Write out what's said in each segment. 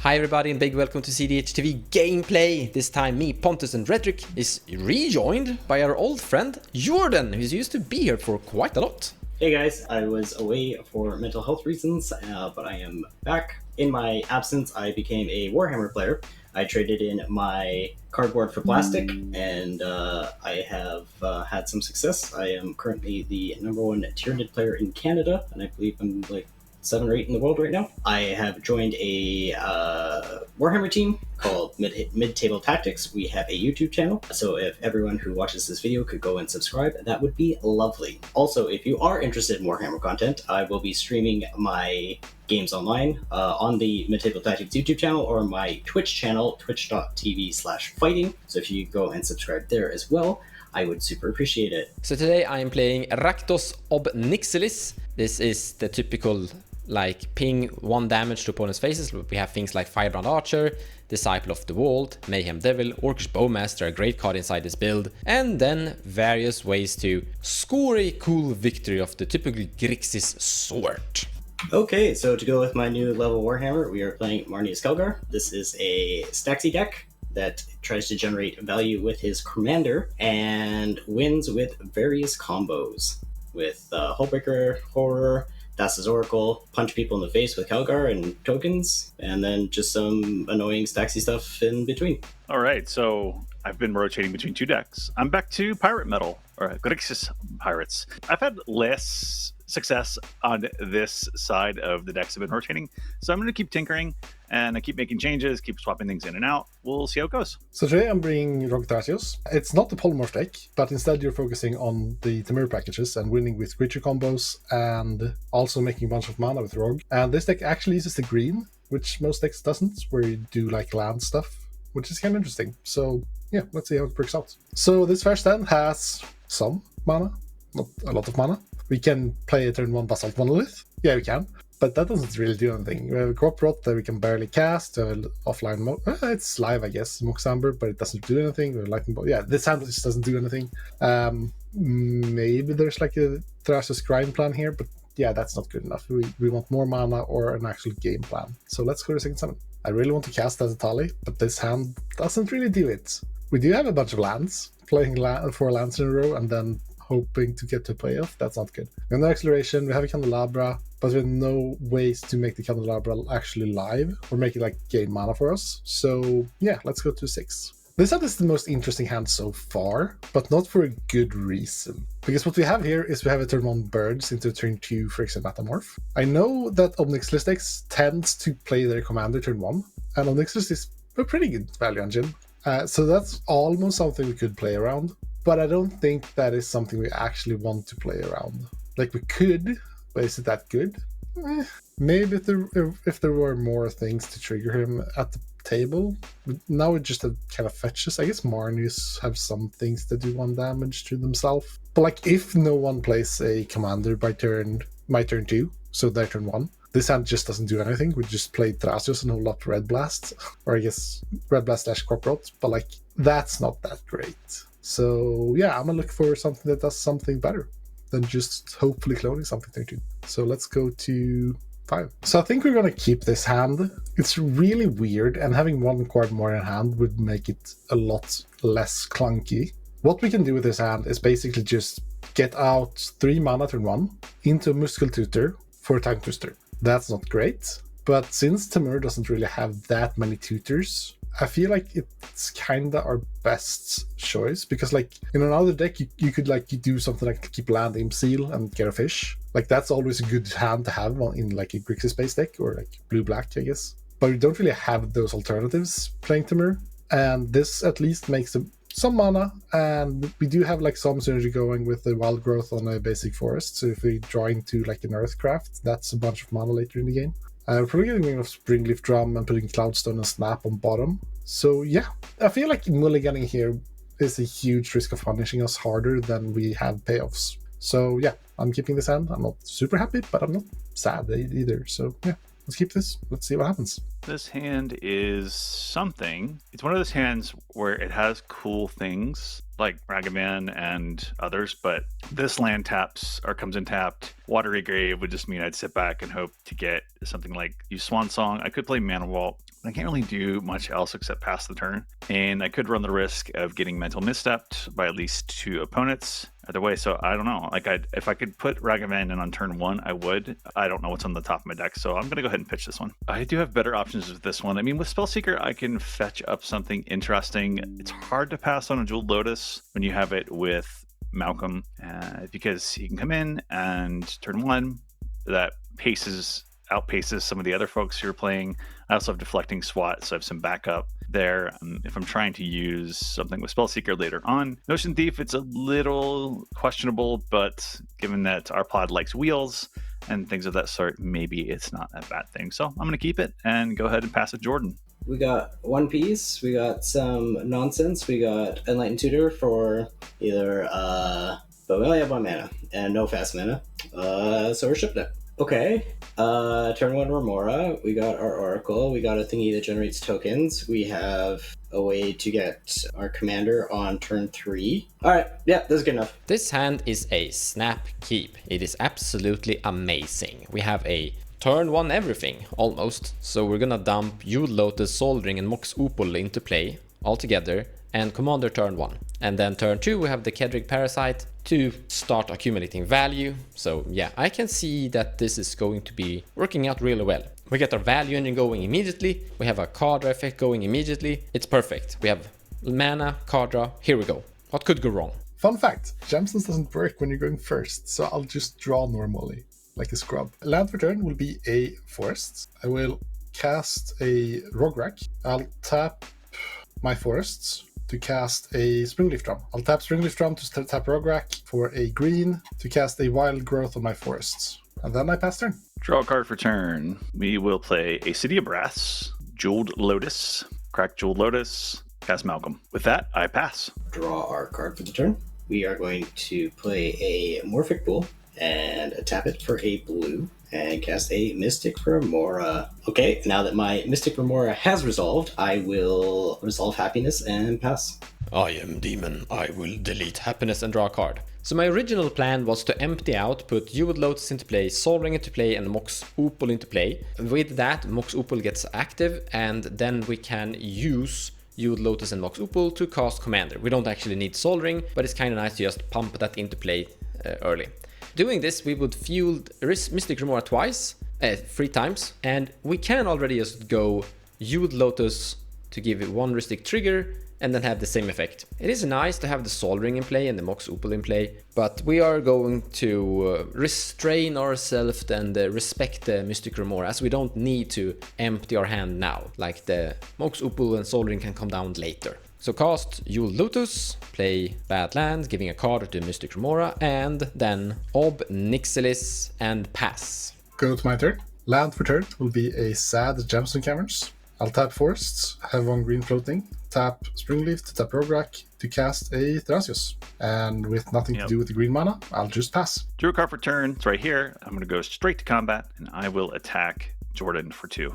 Hi everybody and big welcome to cEDH TV gameplay. This time me, Pontus and Rhetoric is rejoined by our old friend Jordan, who's used to be here for quite a lot. Hey guys, I was away for mental health reasons, but I am back. In my absence, I became a Warhammer player. I traded in my cardboard for plastic, and I have had some success. I am currently the #1 Tyranid player in Canada, and I believe I'm like 7 or 8 in the world right now. I have joined a Warhammer team called Mid-Table Tactics. We have a YouTube channel, so if everyone who watches this video could go and subscribe, that would be lovely. Also, if you are interested in Warhammer content, I will be streaming my games online on the Mid-Table Tactics YouTube channel or my Twitch channel, twitch.tv/fighting. So if you go and subscribe there as well, I would super appreciate it. So today I am playing Raktos ob Nixilis. This is the typical ping 1 damage to opponent's faces. We have things like Firebrand Archer, Disciple of the Vault, Mayhem Devil, Orcish Bowmaster, a great card inside this build, and then various ways to score a cool victory of the typical Grixis sort. Okay, so to go with my new level Warhammer, we are playing Marneus Calgar. This is a Staxy deck that tries to generate value with his commander and wins with various combos with Hullbreaker, Horror, Thassa's Oracle, punch people in the face with Calgar and tokens, and then just some annoying Staxy stuff in between. All right, so I've been rotating between 2 decks. I'm back to Pirate Metal, or Grixis Pirates. I've had less success on this side of the decks I've been rotating, so I'm going to keep tinkering, and I keep making changes, keep swapping things in and out. We'll see how it goes. So today I'm bringing Rograkh Thrasios. It's not the polymorph deck, but instead you're focusing on the Temur packages and winning with creature combos and also making a bunch of mana with Rog. And this deck actually uses the green, which most decks doesn't, where you do like land stuff, which is kind of interesting. So yeah, let's see how it works out. So this first hand has some mana, not a lot of mana. We can play a turn 1 Basalt Monolith. Yeah, we can. But that doesn't really do anything. We have a Crop Rot that we can barely cast. Offline mode. It's live, I guess. Moxamber, but it doesn't do anything. We have Lightning Bolt. Yeah, this hand just doesn't do anything. Maybe there's like a Thrasios grind plan here, but yeah, that's not good enough. We want more mana or an actual game plan. So let's go to second summon. I really want to cast Azatali, but this hand doesn't really do it. We do have a bunch of lands, playing 4 lands in a row, and then hoping to get to playoff. That's not good. We have no acceleration, we have a Candelabra, but we have no ways to make the Candelabra actually live or make it like gain mana for us. So yeah, let's go to 6. This hand is the most interesting hand so far, but not for a good reason. Because what we have here is we have a turn 1 Birds into turn 2 Phyrexian Metamorph. I know that Nixilis decks tends to play their commander turn 1, and Nixilis is a pretty good value engine. So that's almost something we could play around. But I don't think that is something we actually want to play around. Like we could, but is it that good? Maybe if there were more things to trigger him at the table. Now it just kind of fetches. I guess Marneus have some things that do 1 damage to themselves. But like if no one plays a commander by my turn 2, so their turn 1, this hand just doesn't do anything. We just play Thrasios and hold up Red Blast. Or I guess Red Blast / Crop Rot. But like that's not that great. So yeah, I'm gonna look for something that does something better than just hopefully cloning something turn 2. So let's go to 5. So I think we're gonna keep this hand. It's really weird, and having 1 card more in hand would make it a lot less clunky. What we can do with this hand is basically just get out 3 mana turn 1 into a Muscle Tutor for a Time Twister. That's not great, but since Temur doesn't really have that many tutors, I feel like it's kinda our best choice, because like in another deck you could like do something like keep land Imp Seal and get a fish. Like that's always a good hand to have in like a Grixis space deck or like blue-black, I guess. But we don't really have those alternatives playing Temur, and this at least makes some mana, and we do have like some synergy going with the wild growth on a basic forest. So if we draw into like an Earthcraft, that's a bunch of mana later in the game. We're probably getting rid of Springleaf Drum and putting Cloudstone and Snap on bottom. So yeah, I feel like mulliganing here is a huge risk of punishing us harder than we have payoffs. So yeah, I'm keeping this hand. I'm not super happy, but I'm not sad either. So yeah, let's keep this. Let's see what happens. This hand is something. It's one of those hands where it has cool things like Ragavan and others, but this land taps or comes in tapped. Watery Grave would just mean I'd sit back and hope to get something like use Swan Song. I could play Mana Vault, I can't really do much else except pass the turn. And I could run the risk of getting mental misstepped by at least 2 opponents. Either way, so I don't know. Like, if I could put Ragavan in on turn 1, I would. I don't know what's on the top of my deck, so I'm going to go ahead and pitch this one. I do have better options with this one. I mean, with Spellseeker, I can fetch up something interesting. It's hard to pass on a Jeweled Lotus when you have it with Malcolm, because he can come in and turn 1, that outpaces some of the other folks who are playing. I also have Deflecting SWAT, so I have some backup there. If I'm trying to use something with Spellseeker later on, Notion Thief, it's a little questionable, but given that our pod likes wheels and things of that sort, maybe it's not a bad thing. So I'm going to keep it and go ahead and pass it Jordan. We got One Piece, we got some nonsense, we got Enlightened Tutor for either, but we only have 1 mana and no fast mana, so we're shipping it. Okay, turn 1 Remora, we got our Oracle, we got a thingy that generates tokens, we have a way to get our commander on turn 3. Alright, yeah, this is good enough. This hand is a snap keep. It is absolutely amazing. We have a turn 1 everything, almost. So we're gonna dump Jeweled Lotus, Sol Ring and Mox Opal into play altogether, and Commander turn 1. And then turn 2 we have the Cedric Parasite to start accumulating value. So yeah, I can see that this is going to be working out really well. We get our value engine going immediately, we have a card draw effect going immediately. It's perfect. We have mana, card draw, here we go. What could go wrong? Fun fact, Gemstones doesn't work when you're going first, so I'll just draw normally, like a scrub. Land for turn will be a forest. I will cast a Rograkh. I'll tap my forests to cast a Springleaf Drum. I'll tap Springleaf Drum to tap Rograkh for a green to cast a Wild Growth on my forests. And then I pass turn. Draw a card for turn. We will play a City of Brass, Jeweled Lotus, crack Jeweled Lotus, cast Malcolm. With that, I pass. Draw our card for the turn. We are going to play a Morphic Pool and tap it for a blue and cast a Mystic Remora. Okay, now that my Mystic Remora has resolved, I will resolve Happiness and pass. I am demon. I will delete happiness and draw a card. So my original plan was to empty out, put Jeweled Lotus into play, Sol Ring into play, and Mox Opal into play. With that, Mox Opal gets active, and then we can use Jeweled Lotus and Mox Opal to cast Commander. We don't actually need Sol Ring, but it's kind of nice to just pump that into play early. Doing this, we would fuel Mystic Remora twice, 3 times, and we can already just go Jeweled Lotus to give it 1 Ristic trigger, and then have the same effect. It is nice to have the Sol Ring in play and the Mox Opal in play, but we are going to restrain ourselves and respect the Mystic Remora, as we don't need to empty our hand now, like the Mox Opal and Sol Ring can come down later. So cast Jeweled Lotus, play bad land, giving a card to Mystic Remora, and then Ob Nixilis and pass. Go to my turn. Land for turn will be a sad Gemstone Caverns. I'll tap forests, have 1 green floating, tap Springleaf to tap Rograkh to cast a Thrasios. And with nothing to do with the green mana, I'll just pass. Drew a card for turn. It's right here. I'm going to go straight to combat, and I will attack Jordan for 2.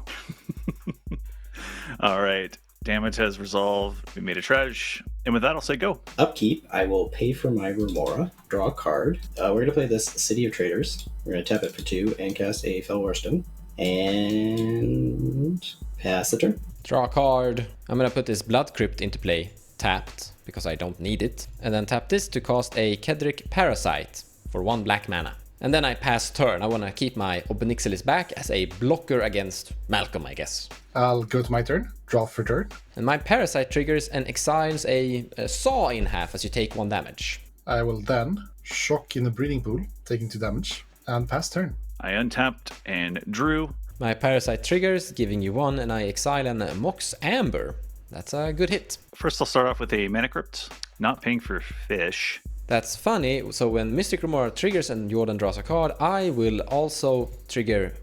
All right. Damage has resolved. We made a treasure. And with that, I'll say go. Upkeep, I will pay for my Remora, draw a card. We're going to play this City of Traders. We're going to tap it for 2 and cast a Fell Warstone. And pass the turn. Draw a card. I'm gonna put this Blood Crypt into play, tapped, because I don't need it. And then tap this to cast a Cedric Parasite for 1 black mana. And then I pass turn. I wanna keep my Ob Nixilis back as a blocker against Malcolm, I guess. I'll go to my turn, draw for turn. And my Parasite triggers and exiles a saw in half as you take 1 damage. I will then shock in the Breeding Pool, taking 2 damage, and pass turn. I untapped and drew. My Parasite triggers, giving you 1, and I exile an Mox Amber. That's a good hit. First, I'll start off with a Mana Crypt, not paying for fish. That's funny, so when Mystic Remora triggers and Jordan draws a card, I will also trigger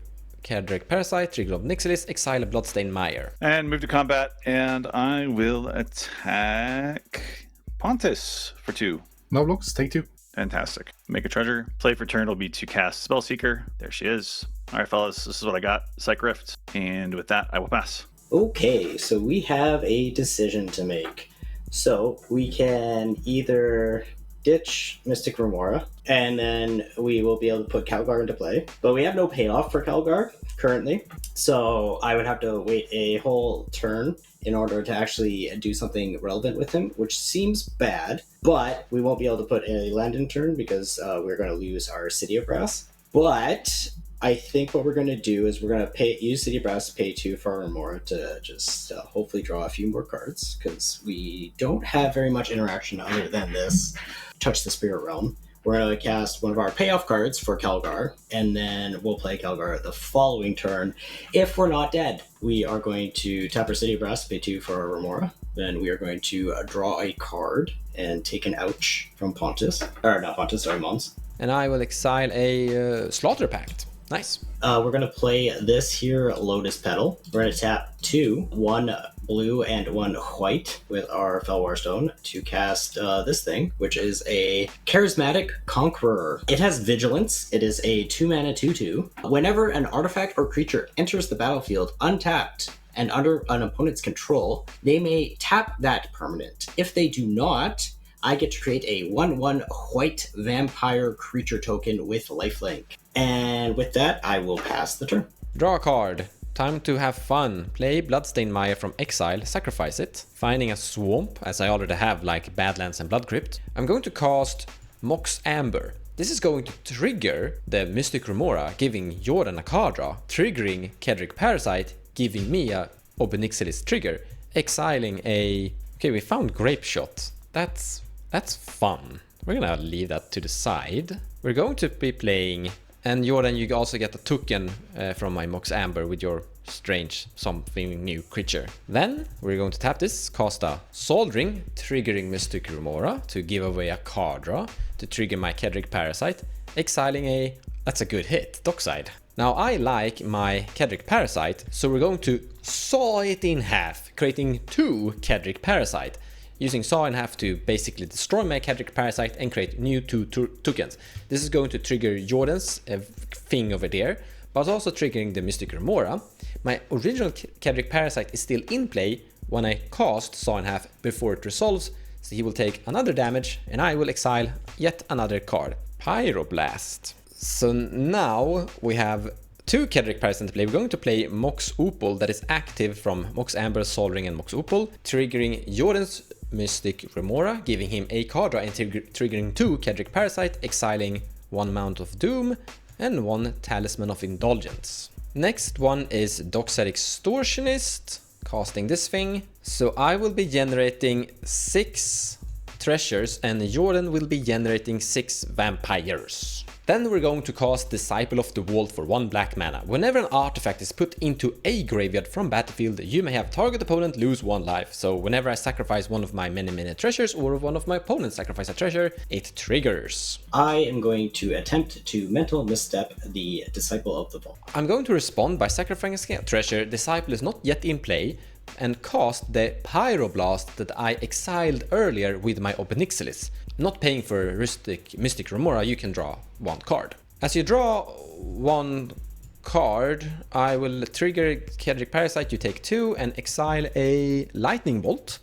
Cedric Parasite, trigger of Nixilis, exile a Bloodstained Mire. And move to combat, and I will attack Pontus for 2. No blocks, take 2. Fantastic. Make a treasure. Play for turn will be to cast Spellseeker. There she is. All right, fellas, this is what I got. Psych Rift. And with that, I will pass. Okay, so we have a decision to make. So we can either ditch Mystic Remora, and then we will be able to put Calgar into play. But we have no payoff for Calgar, currently. So I would have to wait a whole turn in order to actually do something relevant with him, which seems bad, but we won't be able to put a land in turn because we're going to lose our City of Brass. But I think what we're going to do is we're going to use City of Brass to pay 2 for Remora to just hopefully draw a few more cards, because we don't have very much interaction other than this Touch the Spirit Realm. We're going to cast one of our payoff cards for Calgar, and then we'll play Calgar the following turn. If we're not dead, we are going to tap our City of Brass, pay 2 for our Remora. Then we are going to draw a card and take an ouch from Pontus. Or not Pontus, sorry, Mons. And I will exile a Slaughter Pact. Nice. We're going to play this here Lotus Petal. We're going to tap 2, 1 blue and 1 white with our Felwar Stone to cast this thing, which is a Charismatic Conqueror. It has Vigilance. It is a 2-mana 2/2. Whenever an artifact or creature enters the battlefield untapped and under an opponent's control, they may tap that permanent. If they do not, I get to create a 1/1 white vampire creature token with lifelink. And with that, I will pass the turn. Draw a card. Time to have fun. Play Bloodstained Maya from exile, sacrifice it, finding a swamp, as I already have like Badlands and Blood Crypt. I'm going to cast Mox Amber. This is going to trigger the Mystic Remora, giving Jordan a card draw, triggering Cedric Parasite, giving me a Nixilis trigger, exiling a... Okay, we found Grape Shot. That's fun. We're gonna leave that to the side. We're going to be playing... And Jordan, you also get a token from my Mox Amber with your strange something new creature. Then we're going to tap this, cast a Soul Ring, triggering Mystic Remora to give away a card draw to trigger my Cedric Parasite, exiling a... That's a good hit, Dockside. Now I like my Cedric Parasite, so we're going to saw it in half, creating 2 Cedric Parasite. Using Saw in half to basically destroy my Cedric Parasite and create new 2 tokens. This is going to trigger Jordan's thing over there, but also triggering the Mystic Remora. My original Cedric Parasite is still in play when I cast Saw in half before it resolves, so he will take another damage and I will exile yet another card. Pyroblast. So now we have 2 Cedric Parasites to play. We're going to play Mox Opal that is active from Mox Amber, Sol Ring and Mox Opal, triggering Jordan's Mystic Remora, giving him a card draw and triggering 2 Cedric Parasite, exiling 1 Mount of Doom and 1 Talisman of Indulgence. Next one is Dockside Extortionist, casting this thing. So I will be generating 6 treasures and Jordan will be generating 6 vampires. Then we're going to cast Disciple of the Vault for 1 black mana. Whenever an artifact is put into a graveyard from battlefield, you may have target opponent lose 1 life. So whenever I sacrifice one of my many treasures or one of my opponents sacrifice a treasure, it triggers. I am going to attempt to mental misstep the Disciple of the Vault. I'm going to respond by sacrificing a treasure. Disciple is not yet in play, and cast the Pyroblast that I exiled earlier with my Nixilis. Not paying for Mystic Remora, you can draw 1 card. As you draw 1 card, I will trigger Cedric Parasite, you take 2, and exile a Lightning Bolt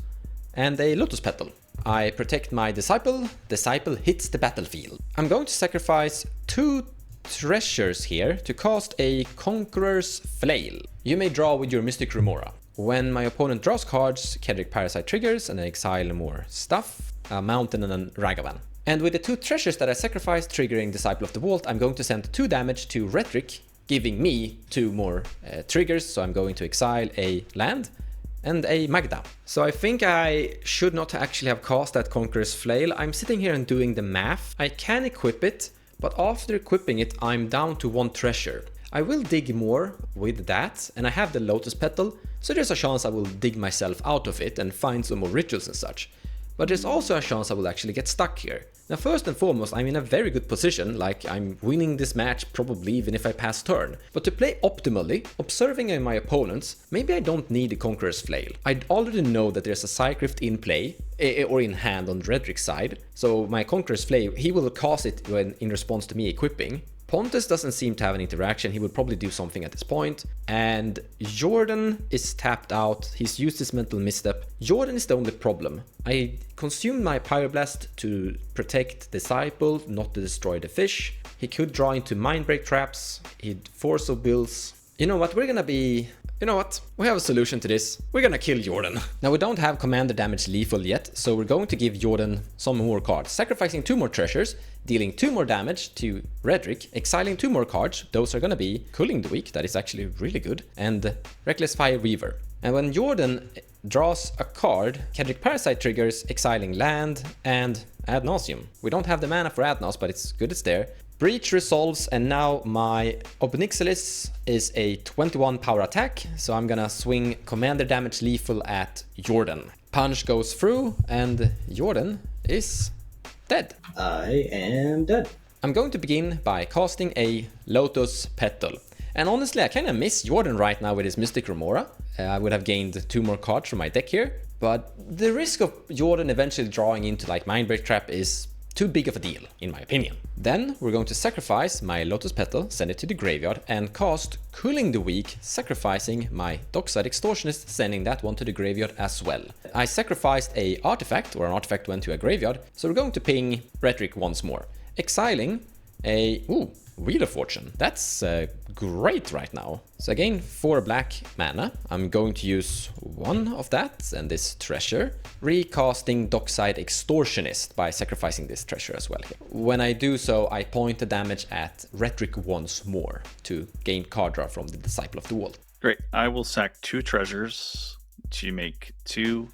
and a Lotus Petal. I protect my Disciple, Disciple hits the battlefield. I'm going to sacrifice 2 treasures here to cast a Conqueror's Flail. You may draw with your Mystic Remora. When my opponent draws cards, Cedric Parasite triggers and I exile more stuff, a Mountain and a Ragavan. And with the 2 treasures that I sacrificed triggering Disciple of the Vault, I'm going to send 2 damage to Rhetoric, giving me 2 more triggers, so I'm going to exile a land and a Magda. So I think I should not actually have cast that Conqueror's Flail. I'm sitting here and doing the math. I can equip it, but after equipping it, I'm down to 1 treasure. I will dig more with that, and I have the Lotus Petal, so there's a chance I will dig myself out of it and find some more rituals and such. But there's also a chance I will actually get stuck here. Now first and foremost, I'm in a very good position, like I'm winning this match probably even if I pass turn. But to play optimally, observing my opponents, maybe I don't need the Conqueror's Flail. I already know that there's a Cycrypt in play, or in hand on Redric's side, so my Conqueror's Flail, he will cast it in response to me equipping. Pontus doesn't seem to have an interaction, he would probably do something at this point. And Jordan is tapped out, he's used his mental misstep. Jordan is the only problem. I consumed my Pyroblast to protect Disciple, not to destroy the fish. He could draw into Mindbreak traps, he'd Force of Bills, You know what? You know what? We have a solution to this. We're gonna kill Jordan. Now we don't have commander damage lethal yet, so we're going to give Jordan some more cards. Sacrificing 2 more treasures, dealing 2 more damage to Rograkh, exiling 2 more cards. Those are gonna be Cooling the Weak, that is actually really good, and Reckless Fire Weaver. And when Jordan draws a card, Cedric Parasite triggers exiling land and Ad Nauseam. We don't have the mana for Ad Naus, but it's good it's there. Breach resolves, and now my Nixilis is a 21 power attack, so I'm gonna swing commander damage lethal at Jordan. Punch goes through, and Jordan is dead. I am dead. I'm going to begin by casting a Lotus Petal. And honestly, I kinda miss Jordan right now with his Mystic Remora. I would have gained 2 more cards from my deck here, but the risk of Jordan eventually drawing into like Mindbreak Trap is too big of a deal, in my opinion. Then we're going to sacrifice my Lotus Petal, send it to the graveyard, and cast Cooling the Weak, sacrificing my Dockside Extortionist, sending that one to the graveyard as well. I sacrificed a artifact, or an artifact went to a graveyard, so we're going to ping Rograkh once more. Exiling a Wheel of Fortune. That's great right now. So again, 4 black mana. I'm going to use 1 of that and this treasure, recasting Dockside Extortionist by sacrificing this treasure as well. When I do so, I point the damage at Rograkh once more to gain card draw from the Disciple of the World. Great. I will sack 2 treasures to make 2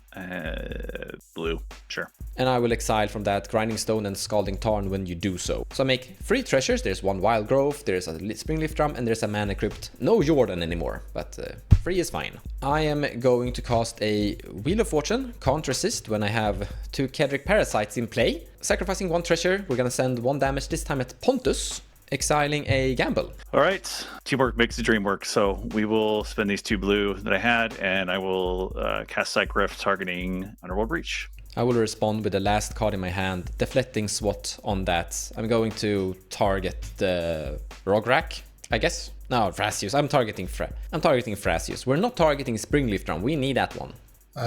blue. Sure. And I will exile from that Grinding Stone and Scalding Tarn when you do so. So I make 3 treasures. There's 1 Wild Growth, there's a Springleaf Drum, and there's a Mana Crypt. No Jordan anymore, but 3 is fine. I am going to cast a Wheel of Fortune, can't resist when I have 2 Cedric Parasites in play. Sacrificing 1 treasure, we're gonna send 1 damage, this time at Pontus, exiling a Gamble. All right. Teamwork makes the dream work. So we will spend these 2 blue that I had, and I will cast Psych Rift targeting Underworld Breach. I will respond with the last card in my hand, Deflecting Swat on that. I'm going to target the Rograkh, I guess. No, Thrasios. I'm targeting Thrasios. We're not targeting Springleaf Drum. We need that one.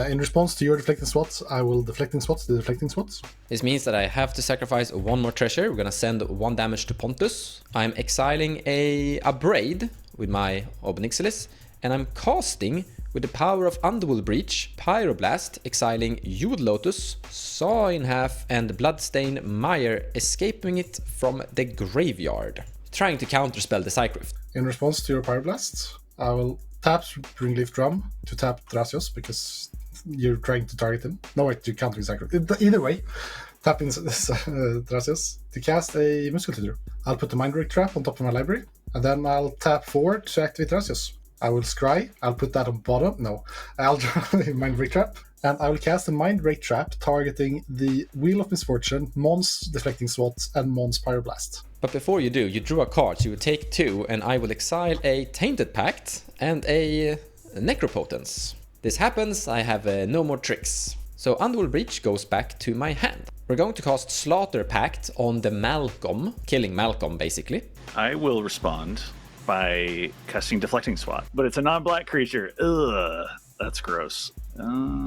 In response to your deflecting swots, I will deflecting swots the deflecting swots. This means that I have to sacrifice 1 more treasure. We're gonna send 1 damage to Pontus. I'm exiling a Braid with my Nixilis, and I'm casting with the power of Underworld Breach, Pyroblast, exiling Jeweled Lotus, Saw in Half, and Bloodstain Mire, escaping it from the graveyard, trying to counterspell the Psych Rift. In response to your Pyroblast, I will tap Springleaf Drum to tap Thrasios because you're trying to target him. No, wait, you're countering Psych Rift. Either way, tapping Thrasios to cast a Muscle. I'll put the Mindbreak Trap on top of my library, and then I'll tap forward to activate Thrasios. I will scry, I'll put that on bottom, no. I'll draw a Mindbreak Trap, and I will cast a Mindbreak Trap targeting the Wheel of Misfortune, Mon's Deflecting Swat, and Mon's Pyroblast. But before you do, you drew a card, so you would take 2, and I will exile a Tainted Pact and a Necropotence. This happens, I have no more tricks. So Underworld Breach goes back to my hand. We're going to cast Slaughter Pact on the Malcolm, killing Malcolm basically. I will respond by casting Deflecting Swat, but it's a non-black creature. Ugh, that's gross.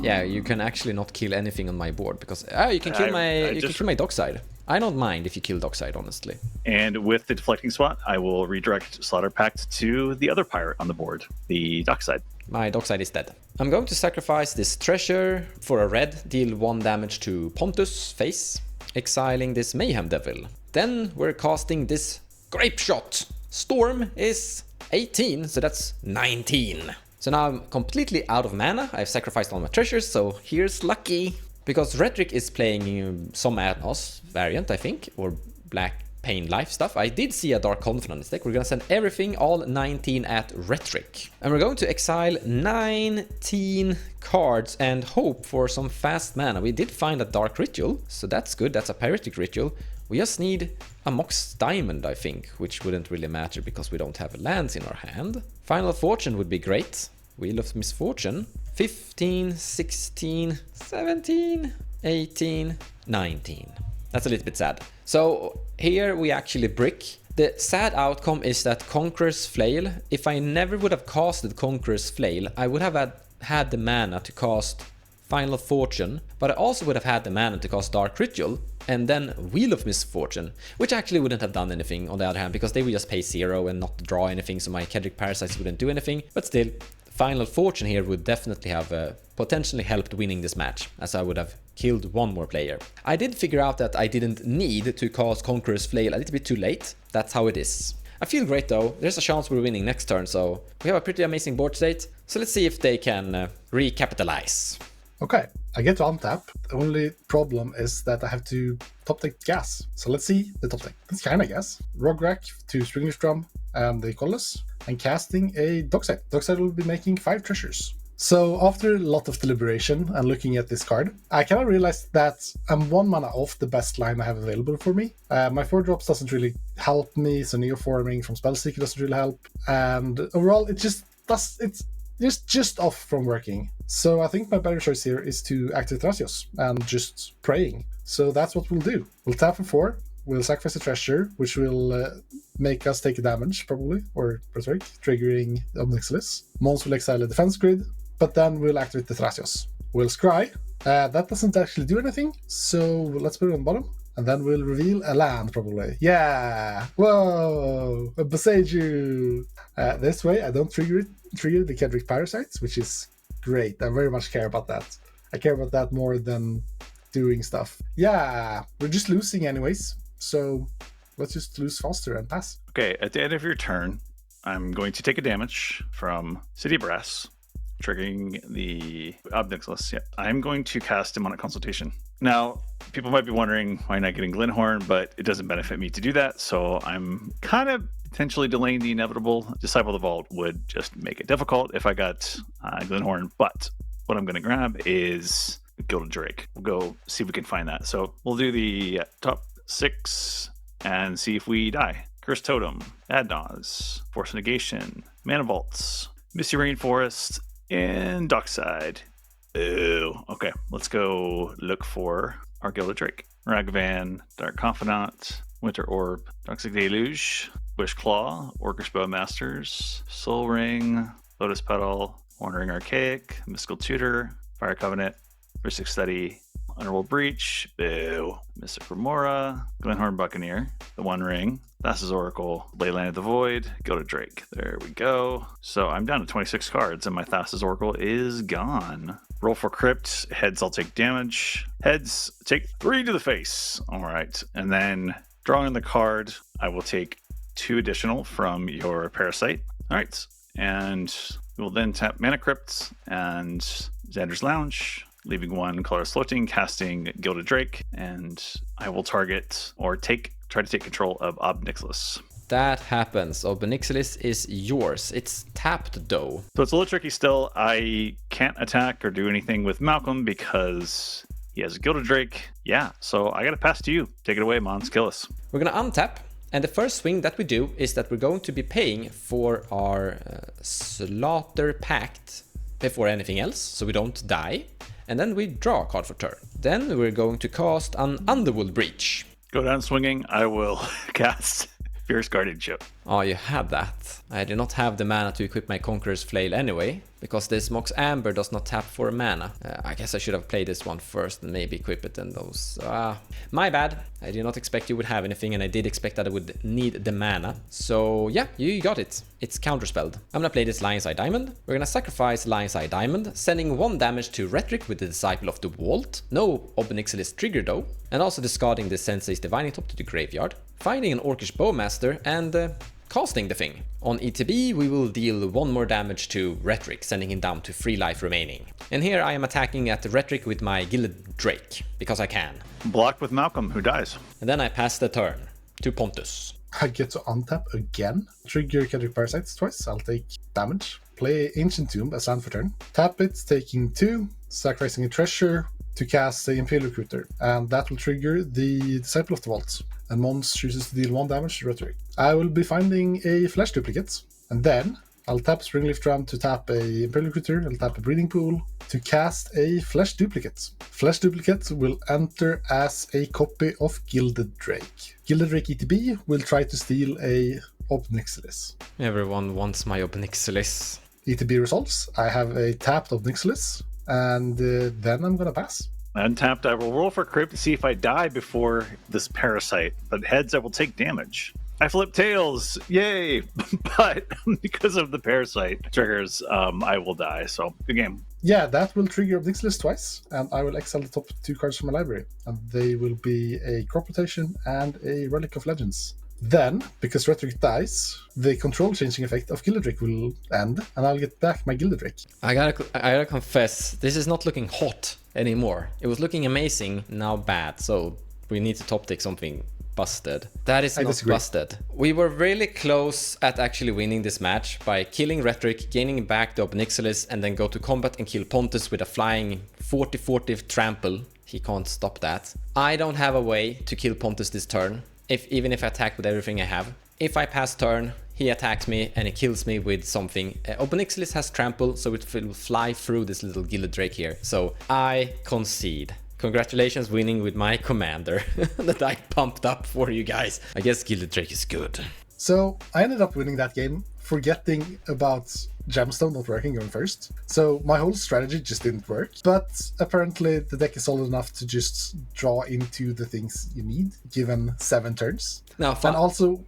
Yeah, you can actually not kill anything on my board because you can kill my Dockside. I don't mind if you kill Dockside, honestly. And with the Deflecting Swat, I will redirect Slaughter Pact to the other pirate on the board, the Dockside. My Dockside is dead. I'm going to sacrifice this treasure for a red, deal 1 damage to Pontus face, exiling this Mayhem Devil. Then we're casting this Grape Shot. Storm is 18, so that's 19. So now I'm completely out of mana. I've sacrificed all my treasures, so here's lucky. Because Rograkh is playing some Ad Naus variant, I think, or Black Pain Life stuff. I did see a Dark Confidence deck. We're gonna send everything, all 19 at Rograkh. And we're going to exile 19 cards and hope for some fast mana. We did find a Dark Ritual, so that's good. That's a Pyretic Ritual. We just need a Mox Diamond, I think, which wouldn't really matter because we don't have lands in our hand. Final Fortune would be great. Wheel of Misfortune. 15, 16, 17, 18, 19. That's a little bit sad. So here we actually brick. The sad outcome is that Conqueror's Flail, if I never would have casted Conqueror's Flail, I would have had the mana to cast Final Fortune, but I also would have had the mana to cast Dark Ritual, and then Wheel of Misfortune, which actually wouldn't have done anything on the other hand, because they would just pay 0 and not draw anything, so my Cedric Parasites wouldn't do anything. But still, Final Fortune here would definitely have potentially helped winning this match, as I would have killed one more player. I did figure out that I didn't need to cast Conqueror's Flail a little bit too late. That's how it is. I feel great though. There's a chance we're winning next turn, so we have a pretty amazing board state. So let's see if they can recapitalize. Okay, I get to untap. The only problem is that I have to top deck gas. So let's see the top deck. It's kind of gas. Rograkh to Springleaf Drum and the Colorless, and casting a Dockside. Dockside will be making 5 treasures. So after a lot of deliberation and looking at this card, I kind of realized that I'm 1 mana off the best line I have available for me. My 4 drops doesn't really help me, so Neoforming from Spellseeker doesn't really help. And overall, it's just off from working. So I think my better choice here is to activate Thrasios and just praying. So that's what we'll do. We'll tap for 4, we'll sacrifice a treasure, which will make us take a damage, probably, or Berserk, triggering the nixilis. Mons will exile a defense grid, but then we'll activate the Thrasios. We'll scry. That doesn't actually do anything, so let's put it on the bottom. And then we'll reveal a land, probably. Yeah! Whoa! A Boseiju! This way, I don't trigger the Cedric Parasites, which is great. I very much care about that. I care about that more than doing stuff. Yeah! We're just losing anyways, so let's just lose faster and pass. Okay, at the end of your turn, I'm going to take a damage from City Brass, triggering the Nixilis. Yeah, I'm going to cast Demonic Consultation. Now, people might be wondering why I'm not getting Glenhorn, but it doesn't benefit me to do that, so I'm kind of potentially delaying the inevitable. Disciple of the Vault would just make it difficult if I got Glenhorn, but what I'm going to grab is Gilded Drake. We'll go see if we can find that. So we'll do the top 6 and see if we die. Curse Totem, Adnaz, Force Negation, Mana Vaults, Misty Rainforest, and Dockside. Ooh, okay, let's go look for our Gilded Drake. Ragavan, Dark Confidant, Winter Orb, Toxic Deluge, Wish Claw, Orcish Bowmasters, Soul Ring, Lotus Petal, Wandering Archaic, Mystical Tutor, Fire Covenant, Mystic Study, Underworld Breach, boo, Mystic Remora, Glenhorn Buccaneer, the One Ring, Thassa's Oracle, Leyline of the Void, Gilded Drake. There we go. So I'm down to 26 cards and my Thassa's Oracle is gone. Roll for Crypt. Heads, I'll take damage. Heads, take 3 to the face. All right. And then drawing the card, I will take 2 additional from your Parasite. All right. And we will then tap Mana Crypt and Xander's Lounge, leaving 1 colorless floating, casting Gilded Drake, and I will target or try to take control of Ob Nixilis. That happens. Ob Nixilis is yours. It's tapped though. So it's a little tricky still. I can't attack or do anything with Malcolm because he has a Gilded Drake. Yeah, so I gotta pass to you. Take it away, Mons. Kill us. We're gonna untap, and the first swing that we do is that we're going to be paying for our Slaughter Pact before anything else, so we don't die. And then we draw a card for turn. Then we're going to cast an Underworld Breach. Go down swinging. I will cast Fierce Guardianship. Oh, you had that. I do not have the mana to equip my Conqueror's Flail anyway, because this Mox Amber does not tap for mana. I guess I should have played this one first and maybe equip it in those. My bad. I did not expect you would have anything, and I did expect that I would need the mana. So yeah, you got it. It's counterspelled. I'm gonna play this Lion's Eye Diamond. We're gonna sacrifice Lion's Eye Diamond, sending 1 damage to Rhetoric with the Disciple of the Vault. No Ob Nixilis trigger though. And also discarding the Sensei's Divining Top to the graveyard. Finding an Orcish Bowmaster and casting the thing. On ETB, we will deal 1 more damage to Rhetoric, sending him down to 3 life remaining. And here I am attacking at the Rhetoric with my Gilded Drake, because I can. Blocked with Malcolm, who dies. And then I pass the turn to Pontus. I get to untap again. Trigger Cedric Parasites twice. I'll take damage. Play Ancient Tomb as land for turn. Tap it, taking 2, sacrificing a treasure to cast the Impale Recruiter. And that will trigger the Disciple of the Vault. And Mons chooses to deal 1 damage to Rhetoric. I will be finding a Flesh Duplicate. And then I'll tap Springleaf Drum to tap a Impale Recruiter. I'll tap a Breeding Pool to cast a Flesh Duplicate. Flesh Duplicate will enter as a copy of Gilded Drake. Gilded Drake ETB will try to steal a Ob Nixilis. Everyone wants my Ob Nixilis. ETB resolves. I have a tapped Ob Nixilis, and then I'm gonna pass. Untapped, I will roll for crypt to see if I die before this parasite, but heads, I will take damage. I flip tails, yay! But because of the parasite triggers, I will die. So good game. Yeah, that will trigger a nixilis twice, and I will exile the top 2 cards from my library, and they will be a crop rotation and a Relic of Legends. Then, because Rhetoric dies, the control changing effect of Gildrick will end, and I'll get back my Gildrick. I gotta confess, this is not looking hot anymore. It was looking amazing, now bad. So we need to top deck something busted. That is not disagree. busted. We were really close at actually winning this match by killing Rhetoric, gaining back the Nixilis, and then go to combat and kill Pontus with a flying 40-40 trample. He can't stop that. I don't have a way to kill Pontus this turn, even if I attack with everything I have. If I pass turn, he attacks me and he kills me with something. Nixilis has trample, so it will fly through this little Gilded Drake here. So I concede. Congratulations winning with my commander that I pumped up for you guys. I guess Gilded Drake is good. So I ended up winning that game, forgetting about Gemstone not working going first. So my whole strategy just didn't work. But apparently the deck is solid enough to just draw into the things you need, given 7 turns. Now, And also,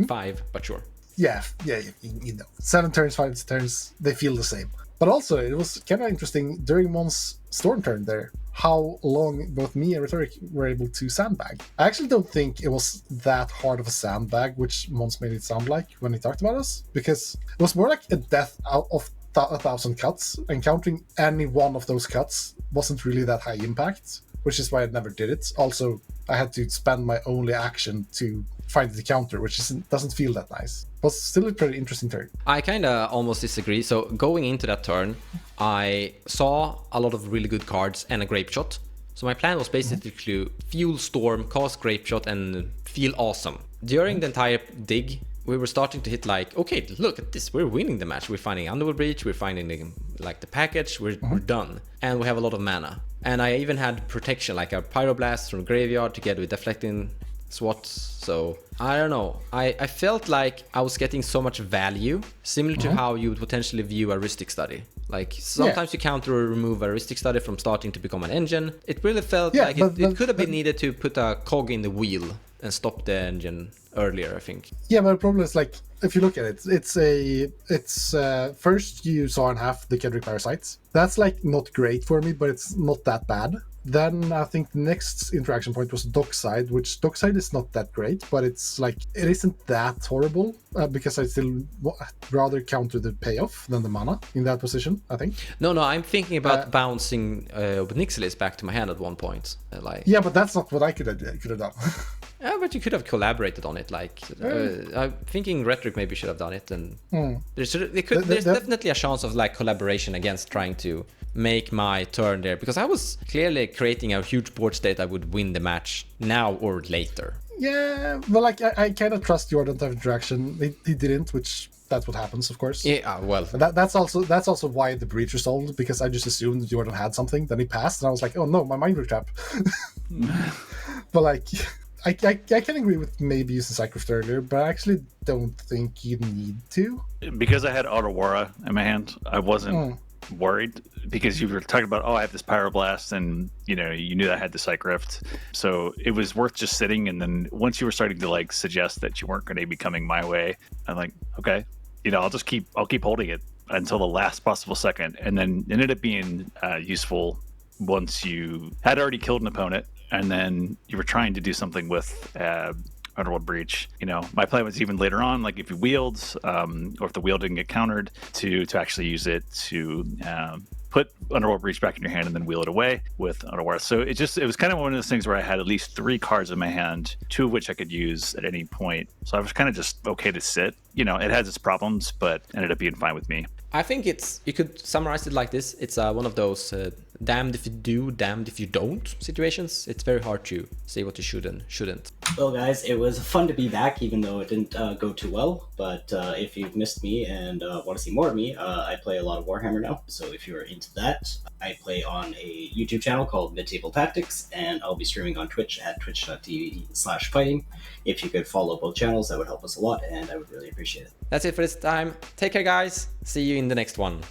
5, but sure. yeah, you know, 7 turns, 5 turns, they feel the same. But also, it was kind of interesting during Mon's Storm turn there, how long both me and Rhetoric were able to sandbag. I actually don't think it was that hard of a sandbag, which Mons made it sound like when he talked about us, because it was more like a death out of 1,000 cuts, and countering any one of those cuts wasn't really that high impact, which is why I never did it. Also, I had to spend my only action to find the counter, which doesn't feel that nice. But still a pretty interesting turn. I kind of almost disagree. So going into that turn, I saw a lot of really good cards and a Grape Shot. So my plan was basically to Fuel Storm, cast Grape Shot, and feel awesome. During the entire dig, we were starting to hit like, okay, look at this, we're winning the match. We're finding Underworld Breach, we're finding the package, we're done. And we have a lot of mana. And I even had protection, like a Pyroblast from Graveyard together with Deflecting Swats. So I don't know. I felt like I was getting so much value, similar to how you would potentially view a heuristic study. Like sometimes you counter or remove a heuristic study from starting to become an engine. It really felt like it could have been needed to put a cog in the wheel and stop the engine earlier, I think. Yeah, but the problem is, like, if you look at it, it's first you saw in half the Kedrick Parasites. That's like not great for me, but it's not that bad. Then I think the next interaction point was Dockside, which Dockside is not that great, but it's like, it isn't that horrible because I still rather counter the payoff than the mana in that position, I think. No, I'm thinking about bouncing Nixilis back to my hand at one point. Yeah, but that's not what I could have done. Yeah, but you could have collaborated on it. Like, I'm thinking Rhetoric maybe should have done it, and there's definitely a chance of like collaboration against trying to make my turn there, because I was clearly creating a huge board state I would win the match now or later. Yeah, but like I kind of trust Jordan to have interaction. He didn't, which that's what happens, of course. Yeah, well, that's also why the breach resolved, because I just assumed Jordan had something. Then he passed, and I was like, oh no, my mind trap. But like, I can agree with maybe using Cycroft earlier, but I actually don't think you need to. Because I had Autowara in my hand, I wasn't worried, because you were talking about, I have this Pyroblast, and you knew that I had the Cycroft, so it was worth just sitting. And then once you were starting to like suggest that you weren't going to be coming my way, I'm like, okay, I'll keep holding it until the last possible second. And then it ended up being useful once you had already killed an opponent, and then you were trying to do something with Underworld Breach. My plan was even later on, like if you wield, or if the wheel didn't get countered, to actually use it to put Underworld Breach back in your hand and then wheel it away with Underworld. So it was kind of one of those things where I had at least 3 cards in my hand, 2 of which I could use at any point. So I was kind of just okay to sit. It has its problems, but ended up being fine with me. I think you could summarize it like this. It's one of those damned if you do, damned if you don't situations. It's very hard to say what you should and shouldn't. Well, guys, it was fun to be back, even though it didn't go too well. But if you've missed me and want to see more of me, I play a lot of Warhammer now. So if you're into that, I play on a YouTube channel called Mid-Table Tactics, and I'll be streaming on Twitch at twitch.tv/fighting. If you could follow both channels, that would help us a lot, and I would really appreciate it. That's it for this time. Take care, guys. See you in the next one.